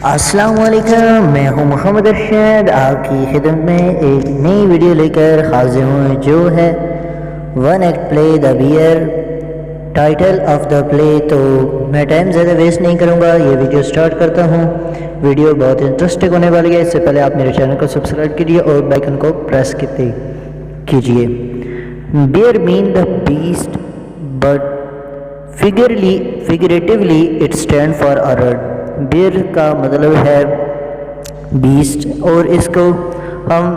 السلام علیکم، میں ہوں محمد ارشد، آپ کی خدمت میں ایک نئی ویڈیو لے کر حاضر ہوں جو ہے one act play the bear title of the play. تو میں ٹائم زیادہ ویسٹ نہیں کروں گا، یہ ویڈیو سٹارٹ کرتا ہوں۔ ویڈیو بہت انٹرسٹنگ ہونے والی ہے، اس سے پہلے آپ میرے چینل کو سبسکرائب کیجیے اور بیل آئکن کو پریس کیجیے۔ Bear mean the beast but figuratively it stand for a rod۔ Bear کا مطلب ہے بیسٹ، اور اس کو ہم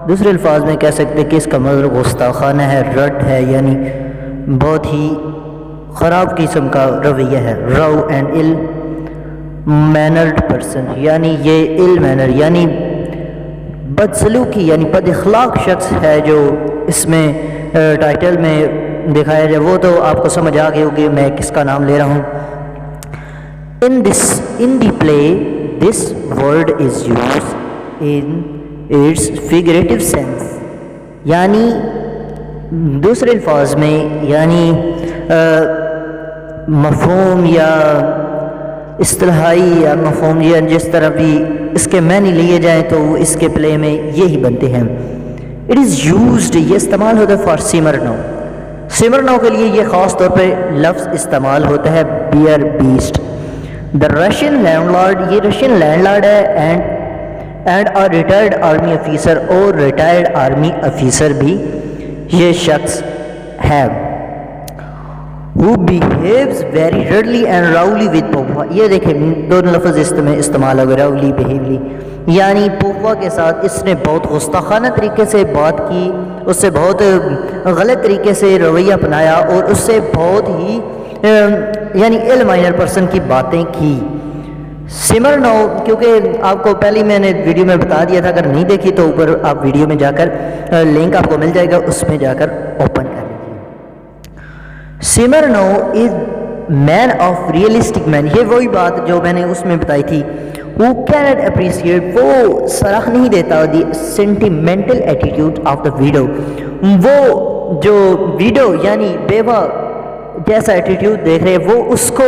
دوسرے الفاظ میں کہہ سکتے ہیں کہ اس کا مطلب گستاخانہ ہے، رڈ ہے، یعنی بہت ہی خراب قسم کا رویہ ہے۔ Row and ill mannered person، یعنی یہ ill manner یعنی بدسلوکی یعنی بد اخلاق شخص ہے جو اس میں ٹائٹل میں دکھایا جائے۔ وہ تو آپ کو سمجھ آ گئی ہوگی میں کس کا نام لے رہا ہوں۔ In the play, this word is used in its figurative sense، یعنی دوسرے الفاظ میں یعنی مفہوم یا اصطلاحی یا مفہوم یا جس طرح بھی اس کے معنی لیے جائیں تو اس کے پلے میں یہی بنتے ہیں۔ It is used، یہ استعمال ہوتا ہے for simmer now۔ سمر نو کے لیے یہ خاص طور پہ لفظ استعمال ہوتا ہے bear beast. The Russian landlord, یہ رشین لینڈ لارڈ ہے and a retired army officer, اور ریٹائرڈ آرمی افیسر بھی یہ شخص ہے۔ who behaves very rudely and rowdy with پوپا، یہ دیکھیں دونوں لفظ اس میں استعمال ہو گئے، راؤلی بیہیولی، یعنی پوپا کے ساتھ اس نے بہت گستاخانہ طریقے سے بات کی، اس سے بہت غلط طریقے سے رویہ اپنایا اور اس سے بہت ہی یعنی ill mannered پرسن کی باتیں کی۔ سمر نو، کیونکہ آپ کو پہلے میں نے ویڈیو میں بتا دیا تھا، اگر نہیں دیکھی تو اوپر آپ ویڈیو میں جا کر لنک آپ کو مل جائے گا، اس میں جا کر اوپن کر لیجیے۔ سمر نو از مین آف ریئلسٹک مین، یہ وہی بات جو میں نے اس میں بتائی تھی۔ who cannot appreciate، وہ سراہ نہیں دیتا دی sentimental attitude of the widow، وہ جو ویڈو یعنی بیوہ جیسا ایٹیٹیوڈ دیکھ رہے وہ اس کو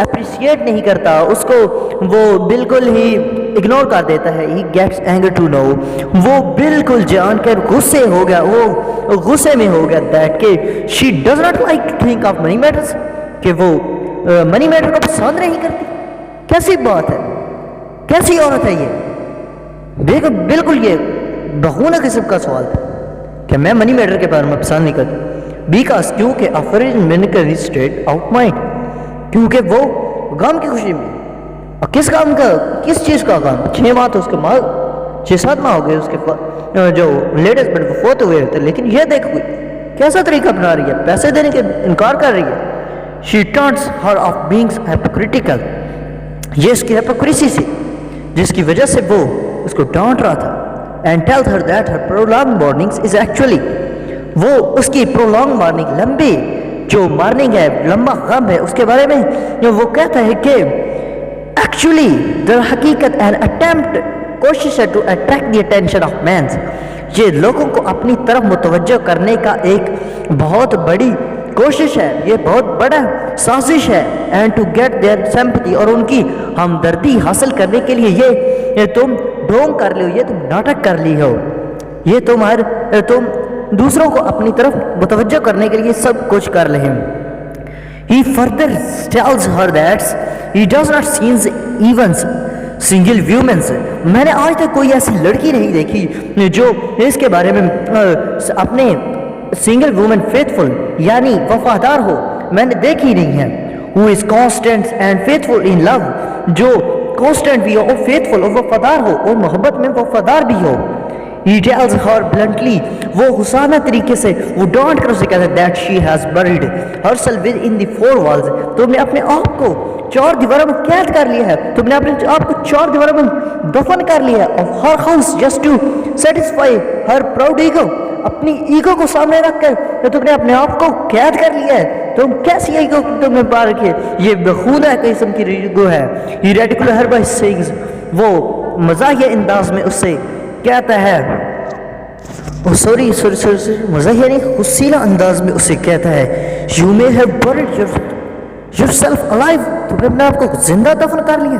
اپریشیٹ نہیں کرتا، اس کو وہ بالکل ہی اگنور کر دیتا ہے۔ he gets anger to know، وہ بالکل جان کر غصے ہو گیا، وہ غصے میں ہو گیا that کہ she does not like to think of money matters، کہ وہ منی میٹر کو پسند نہیں کرتی۔ کیسی بات ہے، کیسی عورت ہے یہ؟ دیکھو بالکل یہ بہونہ قسم کا سوال تھا کہ میں منی میٹر کے بارے میں پسند نہیں کرتا۔ بیکاز، کیونکہ افریج مینیکل اسٹیٹ آؤٹ مائنڈ، کیونکہ وہ غم کی خوشی میں، اور کس کام کا، کس چیز کا غم؟ 6 ماہ تو اس کے ماں 6-7 ماہ ہو گئے اس کے جو لیڈیز بٹ وہ فوت ہوئے ہوتے، لیکن یہ دیکھ کوئی کیسا طریقہ اپنا رہی ہے، پیسے دینے کے انکار کر رہی ہے۔ she turns her of being hypocritical، یہ اس کی hypocrisy سے جس کی وجہ سے وہ اس کو ڈانٹ رہا تھا۔ and tells her that her prolonged mornings is actually، وہ اس کی prolonged morning لمبی جو مارننگ ہے، لمبا غم ہے، اس کے بارے میں وہ کہتا ہے کہ actually در حقیقت an attempt، کوشش ہے to attract the attention of men، یہ لوگوں کو اپنی طرف متوجہ کرنے کا ایک بہت بڑی کوشش ہے، یہ بہت بڑا سازش ہے۔ And to get their sympathy, اور ان کی ہمدردی حاصل کرنے کے لیے یہ تم ڈھونگ کر لی ہو، یہ تم ناٹک کر لی ہو، یہ تم دوسروں کو اپنی طرف متوجہ کرنے کے لیے سب کچھ کر رہے ہیں۔ He further tells her that he does not see even single women، میں نے آج تک کوئی ایسی لڑکی نہیں دیکھی جو اس کے بارے میں اپنے سنگل وومن فیتھفل یعنی وفادار ہو، میں نے دیکھی نہیں ہے۔ who is constant and faithful in love، جو کانسٹنٹ بھی ہو اور فیتھفل اور وفادار ہو اور محبت میں وفادار بھی ہو۔ he tells her bluntly، وہ غصانہ طریقے سے وہ ڈانٹ کر اسے کہتا ہے that she has buried herself within the 4 walls، تم نے اپنے آپ کو 4 دیواروں میں قید کر لیا ہے، تم نے اپنے آپ کو 4 دیواروں میں دفن کر لیا ہے۔ of her house just to satisfy her proud ego، اپنی ایگو کو سامنے رکھ کر تم نے اپنے آپ کو قید کر لیا ہے۔ تم کیسی ایگو تم نے پا رکھی ہے؟ یہ بخودہ قسم کی ایگو ہے۔ یہ ریڈیکل ہر بائی سیگز، وہ مزاحیہ انداز میں اس سے کہتا ہے، سوری مزاحیہ نہیں، خصیلہ انداز میں اسے کہتا ہے you may have buried yourself alive، تم نے اپنے آپ کو زندہ دفن کر لیا۔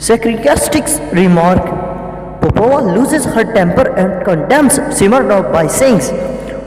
sarcastic remark, Popova loses her temper and condemns Smirnov by saying,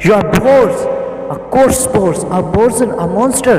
You are boars, a coarse boars, a borzan, a monster।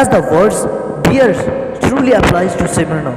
as the words beer truly applies to Smirnov,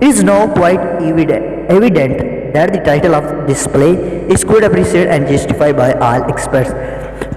It is now quite evident that the title of display is quite appreciated and justified by all experts।